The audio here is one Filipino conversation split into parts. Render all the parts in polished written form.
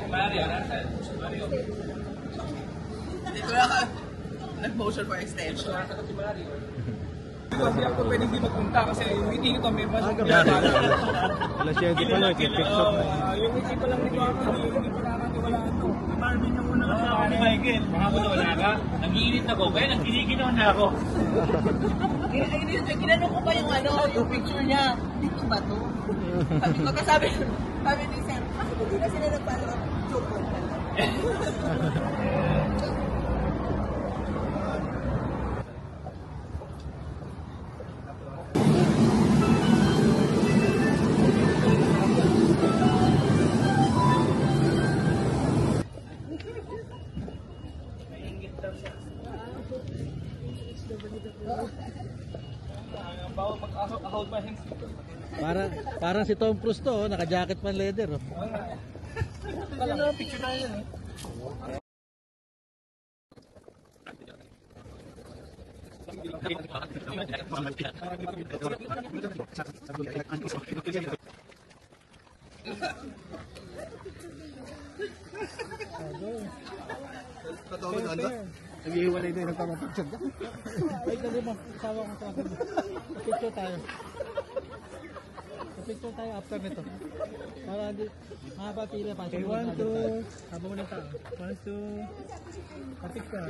Mario, nasan? Mario. Dito lang nag-motion for extension. Kasi ako pwede hindi magpunta kasi yung ngiti nito may mas Alas 7 pa lang, i-picture na. yung ngiti pa lang nito ako, hindi pa nakatiwalaan to. Marvin yung una kasama ni Michael, makakatawa ka? Nag-iinit ako, kaya nagkinikinon na ako. Ginanong ko pa yung yung picture niya. Dito ba to? Sabi ni Sir, bakit hindi na sila nagpalo? Joke lang. Parang si Tom Cruise to, naka-jacket pan leather. Oh. Picture na yun eh. Totoo ba doon? Nag-iiwalay din, nagpapapicture ka. Ay, dali mo, sawa ko sa akin. Picture tayo. Picture tayo after nito. Para hindi, mahaba tila pa. Okay, 1, 2. Haba mo ng tao. 1, 2. Kapicture.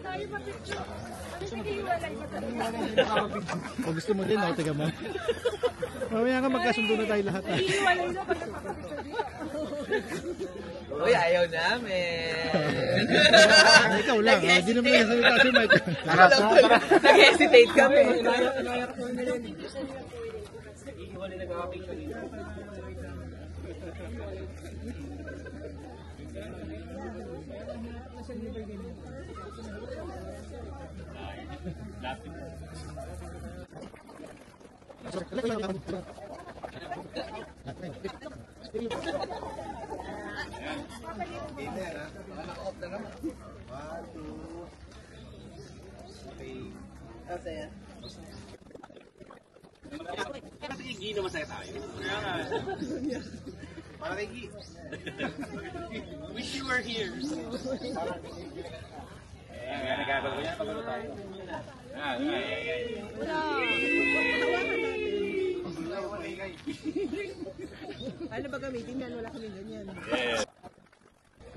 Tayo pa-picture. Ano nag-iwalay ba tayo? Kung gusto mo din, tiga mo. Mamaya nga magkasundo na tayo lahat. Nag-iwalay na pag nagpapapicture dito. Uy, ayaw namin. Ikaw lang, hindi naman yung salita si Mike. Nag-hesitate kami. Hindi na masaya tayo. Wish you were here. Nagkakaroon ko yan. Pagkakaroon tayo. Ano ba gamitin yan? Wala kami ganyan.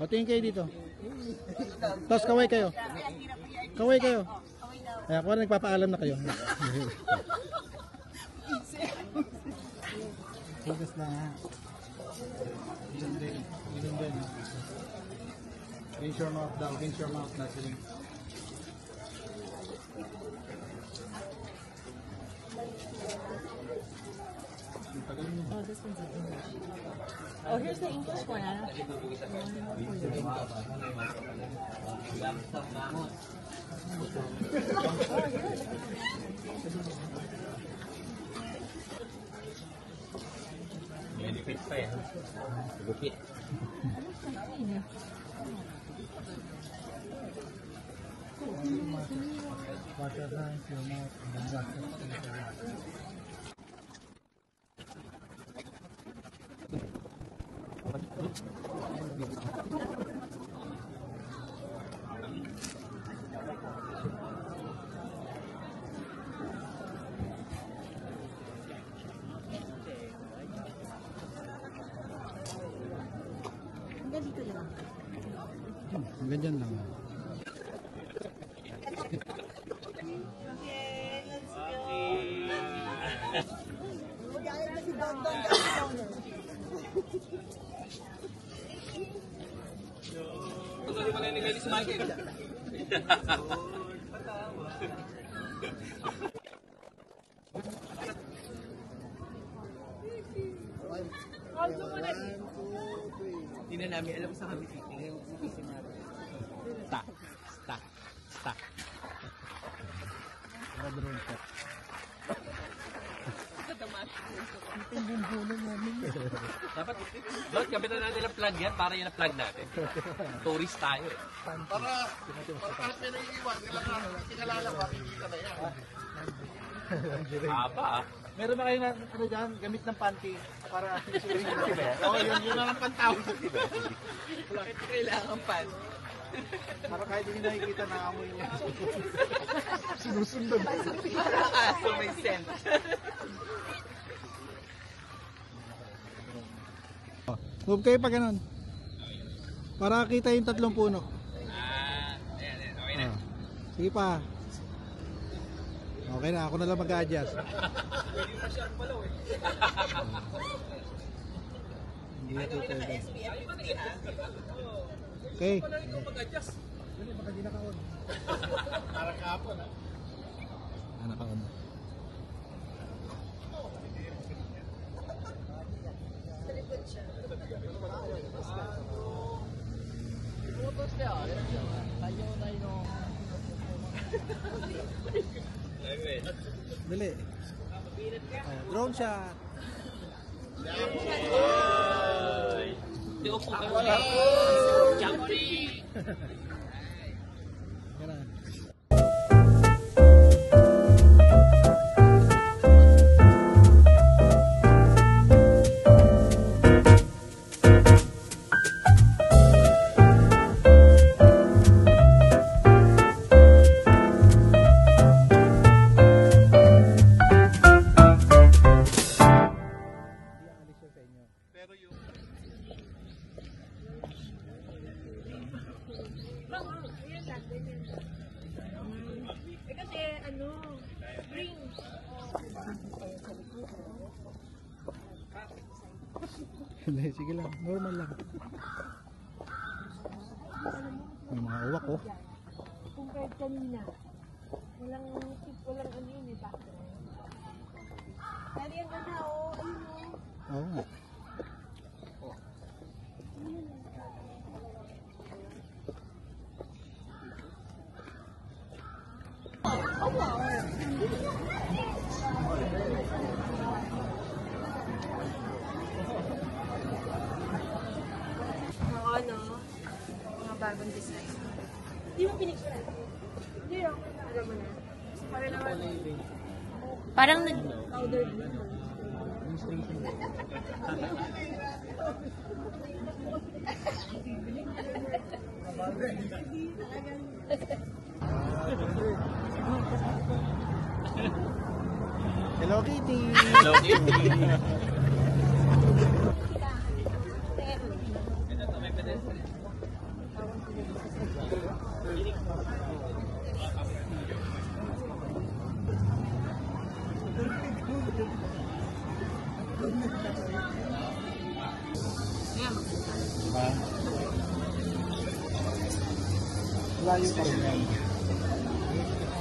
O, tingin kayo dito. Tapos kaway kayo. Kaway kayo. Kaya ako na nagpapaalam na kayo. Focus na ha. Yun din. Yun din. Pinch your mouth daw. Pinch your mouth na sila. Oh, this one's in English. Oh, here's the English one. I don't Gupit pa yan. Gupit. Wash your hands, your mouth, and then wash your face. Ganyan lang. Hindi na namin alam sa kami titingin. Stop. Stop. Stop. Drone shot. Dapat kapitan natin ang plug yan para yan ang plug natin. Tourist tayo eh. Para kahit may naiiwan, kilala ko, hindi ka na yan. Haba ah. Meron ba kayong ano dyan, gamit ng panty para Oo, yun lang ang pantawag. Bakit kailangan pan? Para kahit hindi nakikita na amoy niya. Sinusundan. Parang aso may scent. Move kayo pa ganun. Para kita yung 3 puno. Okay na. Sige pa. Okay na, ako na lang mag-a-adjust. Hindi na kita yun. Okay. Para kahapon ha. Nakaon. Dali. Drone shot. Di upo ka. Jumping! Yan na. Hindi, sige lang. Normal lang. May mga uwak oh. Kung kahit kanina, walang ano yun eh, background. Dari ang ganda oh, ayun oh. Oo nga. Oo, no? Mga bagong design. Hindi mo pinicturean? Hindi ako. Alam mo na. Para naman. Parang nag-powder blue. Hello Kitty! Hello, Kitty! Diba? Layo pa rin yan.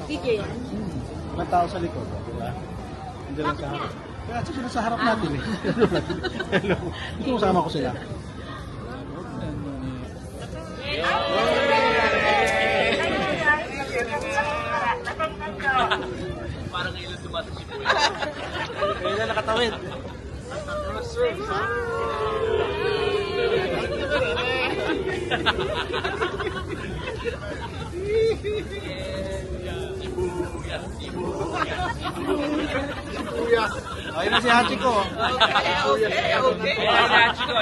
Video yan? Mga tao sa likod, diba? Hindi lang sa harap. Kaya sila sa harap natin eh. Hello. Ito kasama ko sila. Parang ngayon dumating si Kuya. Kaya na nakatawid. Ayun na si Hachiko. Okay. Hachiko.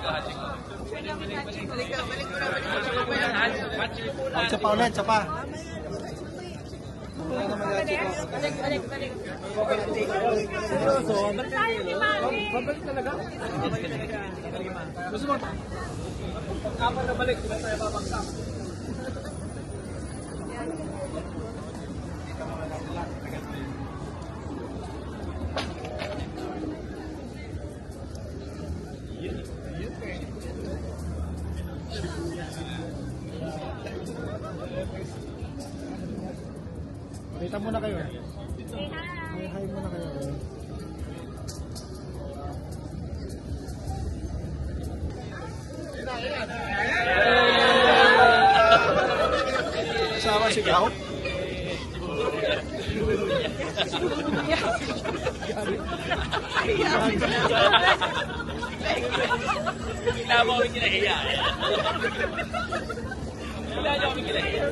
Hachiko. Balik mo na. Isa pa ulit, isa pa. Balik. Babalik talaga? Gusto mo? Kapag nabalik, di ba tayo babagsak? Kita muna kayo. Hi muna kayo. Sama sigaw. Bigla mo kami kinahiya. Bigla nyo kami kinahiya.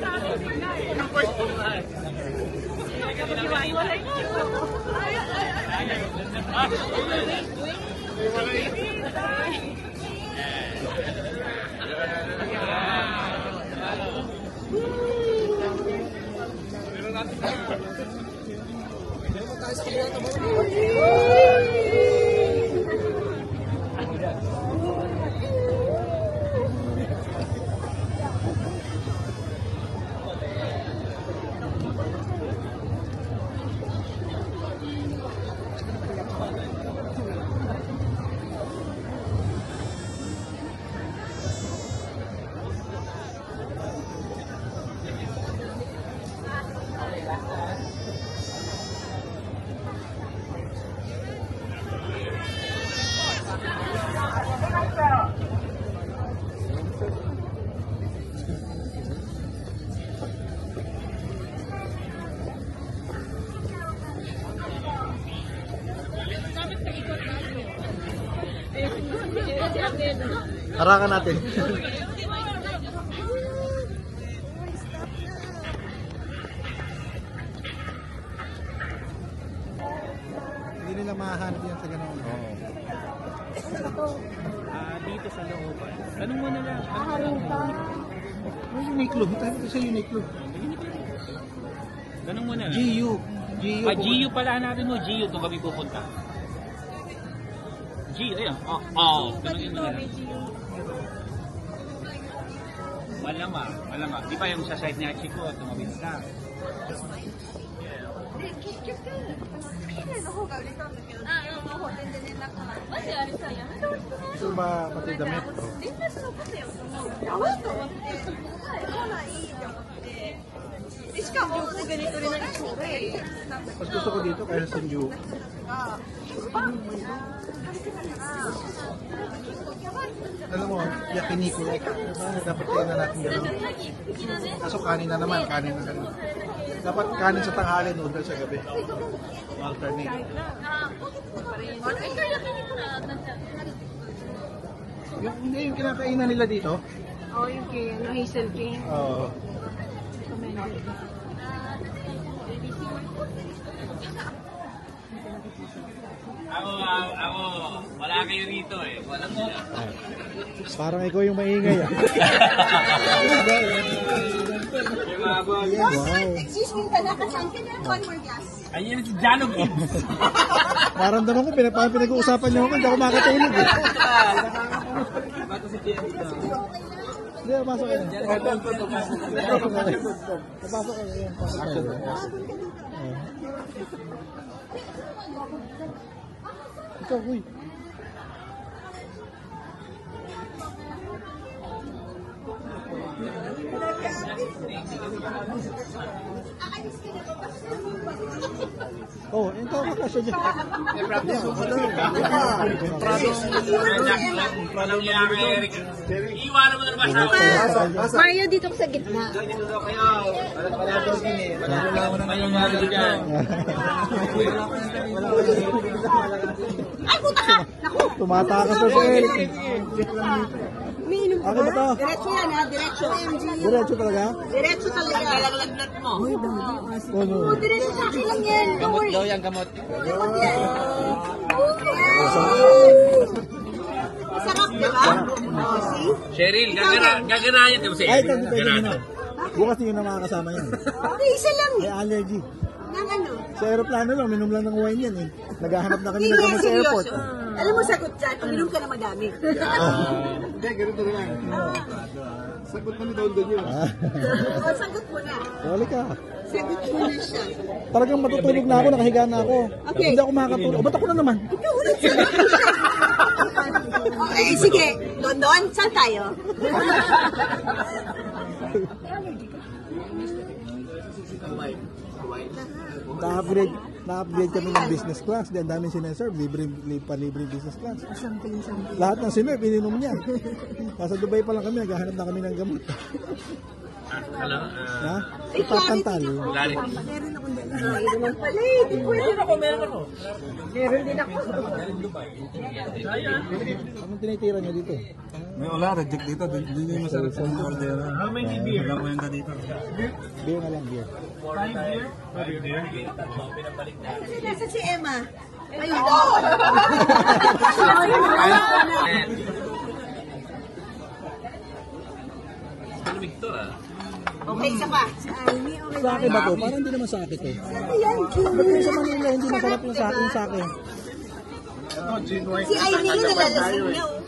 Harakan natin. Hindi nila mahanap yan sa gano'n. Dito sa looban. Tanong mo na lang. May Uniqlo. Tayo sa Uniqlo. Tanong mo na lang. GU. GU. GU pala hanapin mo. GU kung kami pupunta. GU, ayun. Tanongin mo na lang. Malamang. Di ba yung sa site ni Achiko, tumawid ka. Ito ba pati damit? Mas gusto ko dito kaya sa Sanju. Alam mo, yakiniku. Dapat kayo na natin gano'n. Kaso kanin na naman, kanin na gano'n. Dapat kanin sa tanghali, noodle sa gabi. Alternate. Hindi yung kinakainan nila dito. Yung kay Hazel King. Oo. Ako, wala kayo rito eh. Walang mo. Parang ikaw yung maingay ah. Wow. Excuse me, Tanaka-san, can I have one more glass? Ayun si Jano Gibbs. Parang naman ko, pinag-uusapan niyo ako, hindi ako makatulog eh. Hindi, pasok kayo. Pasok kayo. Ikaw, huy. Oh, ito ka kasi dyan. Walang niya kay Eric. Iwanan mo na naman sa ako. Mario, dito sa gitna. Dito daw kayo. Wala dyan. Ay, puta ka! Naku! Tumatakas na si Eric. Umiinom ka Akin ba to? Diretso yan ha, diretso. Diretso talaga? Diretso talaga. Lagnat mo. Ano? Oh, diretso sa akin lang yan. Gamot daw yan, gamot. Gamot yan. Masarap, di ba? Oh, see? Cheryl, gaganayan ito si Ay, Eric. ito, pwede nyo na. Bukas hindi nyo na makakasama yan. Hindi, isa lang. May allergy. Nang ano? Sa aeroplano lang, minom lang ng wine yan eh. Naghahanap na kami Hindi ng yan, gamot sa airport. seryoso. Alam mo, sagot dyan, uminom ka na madami. Hindi, ganito na lang. Sagot na ni Don yun. O, sagot mo na. Wali ka. Sagot mo na siya. Talagang matutulog na ako, nakahiga na ako. Okay. Hindi ako makakatulog. O, ba't ako na naman? Ikaw ulit sagot mo siya. Okay, sige. Don, saan tayo? Na-upgrade kami ng business class. Di ang daming sineserve. Libre business class. Lahat ng sinerve, ininom niya. Nasa Dubai pa lang kami, naghahanap na kami ng gamot. Ano? Ha? Ipapantal. Galit. Meron akong dala. Ay, naman pala eh. Di pwede ako, meron ako. Meron din ako. Anong tinitira niyo dito? May wala, reject dito. Doon yung masarap sa mga order. How many beer? Walang kwenta dito. Beer na lang, beer. 5 beer? Nasa si Emma. Ayun. Malamig to ah. Okay, isa pa. Si Amy, okay. Sake ba to? Parang hindi naman sake to. Ano yan? Ba't yung sa Manila hindi masarap yung sake? Si Amy yung nalalasing niya. Oh.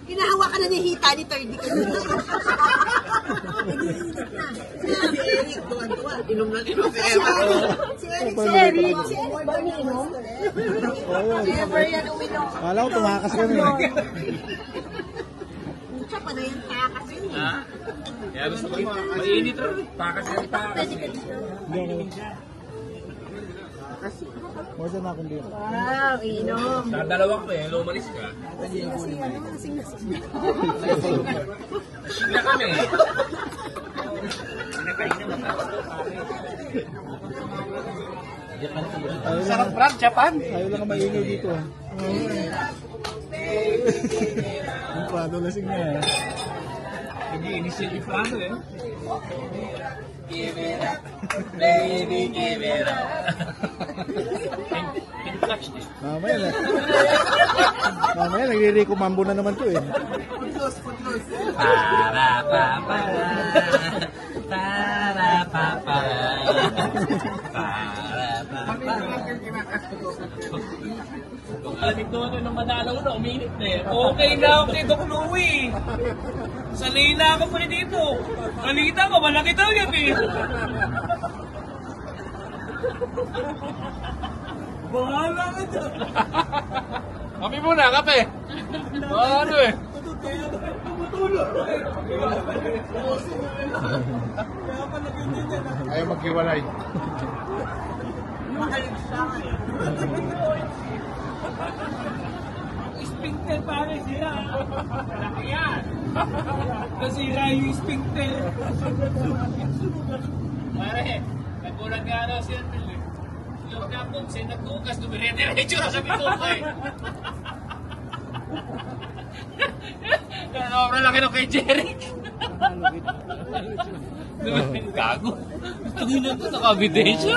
Hinahawakan na ni Hita ni Thirdy ko. Nag-iinit na. Si Eric, tuwan-tuwa. Inom na inom si Emma. Si Eric, si Eric. Si Eric ba umiinom? Never yan uminom. Kala ko tumakas kami. Pucha pa na yung takas yun. Ha? Kaya gusto ko mainit rin. Takas yan, takas. Hindi ako. More than akong beer. Wow, inom. Dalawa ko eh, lumalis ka. Sigla kami. Sarap Brad, Japan. Ayaw lang maingay dito. Ang prado lasing na eh. Nag-iinis yung ifrano eh. Give it up, baby, give it up. Can touch this. Mamaya na. Mamaya nagre-recomambo na naman to eh. Para pa pa para pa pa para pa pa. Kung alamig doon nung madalaw na, uminit na eh. Okay na ako kay Doc Louie. Sanay na ako pa dito. Kalita ko, malaki daw yan eh. Bahala ka dyan. Kami muna, kape. Ano eh. Ayaw maghiwalay. Sphincter pare sira. Malaki yan. Nasira yung sphincter. Pare, nagbulag nga daw siya. Yung kapong siya nagtukas, dumire-diretso na sa bituka eh. Obra laki nung kay Jeric. Gago. Gusto ko yun ito, naka-vidensya.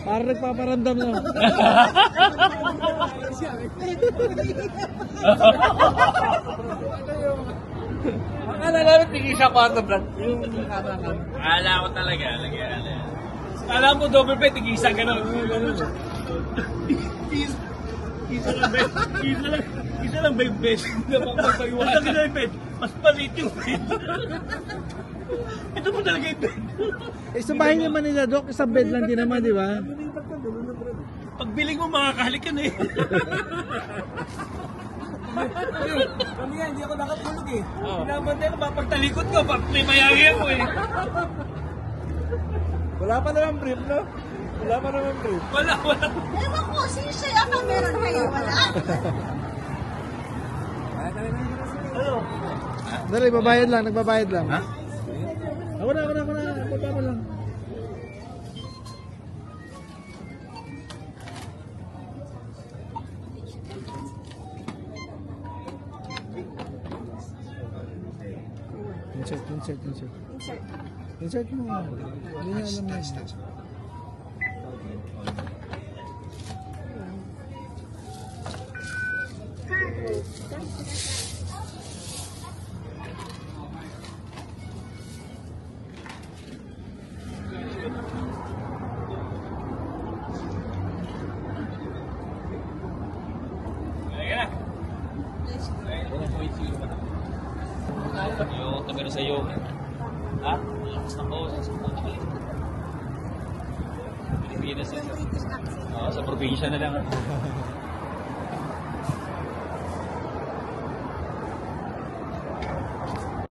Parang nagpaparamdam na. Akala namin tingin siya kwarto, Brad. Akala ko talaga, lagyan. Alam mo, double bet, tig-isa gano'n. Isa lang ba yung best na papagpagawa? Basta ka bed, mas palit yung bed. Ito po talaga yung bed. Eh, sa bahay naman nila, Doc, isang bed lang din naman, di ba? Pagbiling mo, makakahalik yan eh. Kami yan, hindi ako nakatulog eh. Pinabantay ko, papagtalikot ko, may mayagi ako eh. Wala pa naman brief, no? Wala pa naman brief. Wala. Ewan ko, sino siya ako meron kayo? Wala. Dali, babayad lang, nagbabayad lang. Ha? Ako na. Baba mo lang. Insert mo. Hindi niya alam na. Yung tumira sa iyo. Ha? Ako, sa Pilipinas. Sa probinsya na lang.